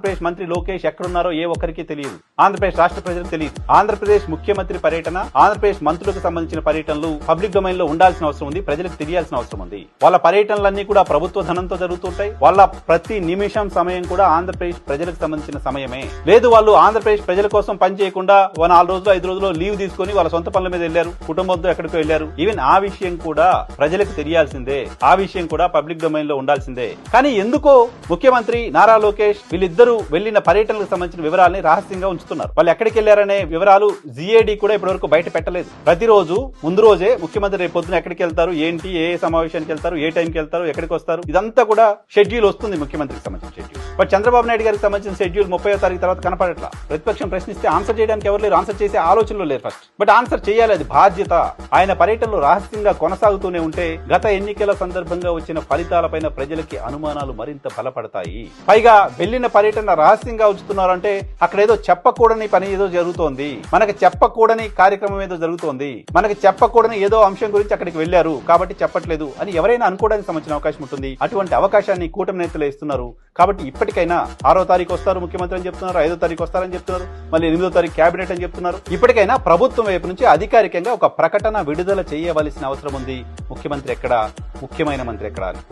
ఆంధ్రప్రదేశ్ మంత్రి లోకేష్ ఎక్కడున్నారో ఏ ఒక్కరికి తెలియదు. ఆంధ్రప్రదేశ్ రాష్ట్ర ప్రజలకు తెలియదు. ఆంధ్రప్రదేశ్ ముఖ్యమంత్రి పర్యటన, ఆంధ్రప్రదేశ్ మంత్రులకు సంబంధించిన పర్యటనలు పబ్లిక్ డొమైన్ లో ఉండాల్సిన అవసరం ఉంది. ప్రజలకు తెలియాల్సిన అవసరం ఉంది. వాళ్ళ పర్యటనలన్నీ కూడా ప్రభుత్వ ధనంతో జరుగుతుంటాయి. వాళ్ళ ప్రతి నిమిషం సమయం కూడా ఆంధ్రప్రదేశ్ ప్రజలకు సంబంధించిన సమయమే. లేదు వాళ్ళు ఆంధ్రప్రదేశ్ ప్రజల కోసం పని చేయకుండా 4 రోజులు 5 రోజులు లీవ్ తీసుకుని వాళ్ళ సొంత పనుల మీద వెళ్లారు, కుటుంబంతో ఎక్కడికో వెళ్లారు. ఈవెన్ ఆ విషయం కూడా ప్రజలకు తెలియాల్సిందే. ఆ విషయం కూడా పబ్లిక్ డొమైన్ లో ఉండాల్సిందే. కానీ ఎందుకో ముఖ్యమంత్రి నారా లోకేష్ వీళ్ళిద్దరూ వెళ్లిన పర్యటనలకు సంబంధించిన వివరాలని రహస్యంగా ఉంచుతున్నారు. వాళ్ళు ఎక్కడికి వెళ్లారనే వివరాలు జీఏడీ కూడా ఇప్పటివరకు బయట పెట్టలేదు. ప్రతిరోజు ముందు రోజే ముఖ్యమంత్రి రేపు పొద్దున ఎక్కడికి వెళ్తారు, ఏంటి, ఏ సమావేశానికి వెళ్తారు, ఏ టైంకి వెళ్తారు, ఎక్కడికి వస్తారు, ఇదంతా కూడా షెడ్యూల్ వస్తుంది ముఖ్యమంత్రికి సంబంధించిన షెడ్యూల్. బట్ చంద్రబాబు నాయుడు గారికి సంబంధించిన షెడ్యూల్ 30వ తారీఖు తర్వాత కనపడట్లా. ప్రతిపక్షం ప్రశ్నిస్తే ఆన్సర్ చేయడానికి ఎవరు లేరు, ఆన్సర్ చేసే ఆలోచనలో లేరు ఫస్ట్. బట్ ఆన్సర్ చేయాలి, అది బాధ్యత. ఆయన పర్యటనలు రహస్యంగా కొనసాగుతూనే ఉంటే గత ఎన్నికల సందర్భంగా వచ్చిన ఫలితాలపైన ప్రజలకి అనుమానాలు మరింత బలపడతాయి. పైగా వెళ్లిన పర్యటన రహస్యంగా ఉంచుతున్నారంటే అక్కడ ఏదో చెప్పకూడని పని ఏదో జరుగుతోంది, మనకు చెప్పకూడని కార్యక్రమం ఏదో జరుగుతోంది, మనకు చెప్పకూడని ఏదో అంశం గురించి అక్కడికి వెళ్లారు కాబట్టి చెప్పట్లేదు అని ఎవరైనా అనుకోవడానికి సంబంధించిన అవకాశం ఉంటుంది. అటువంటి అవకాశాన్ని కూటమి నేతలు ఇస్తున్నారు. కాబట్టి ఇప్పటికైనా 6వ తారీఖు వస్తారు ముఖ్యమంత్రి అని చెప్తున్నారు, 5వ తారీఖు వస్తారని చెప్తున్నారు, మళ్ళీ 8వ తారీఖు కేబినెట్ అని చెప్తున్నారు. ఇప్పటికైనా ప్రభుత్వం వైపు నుంచి అధికారికంగా ఒక ప్రకటన విడుదల చేయవలసిన అవసరం ఉంది. ముఖ్యమంత్రి ఎక్కడా, ముఖ్యమైన మంత్రి ఎక్కడా అని.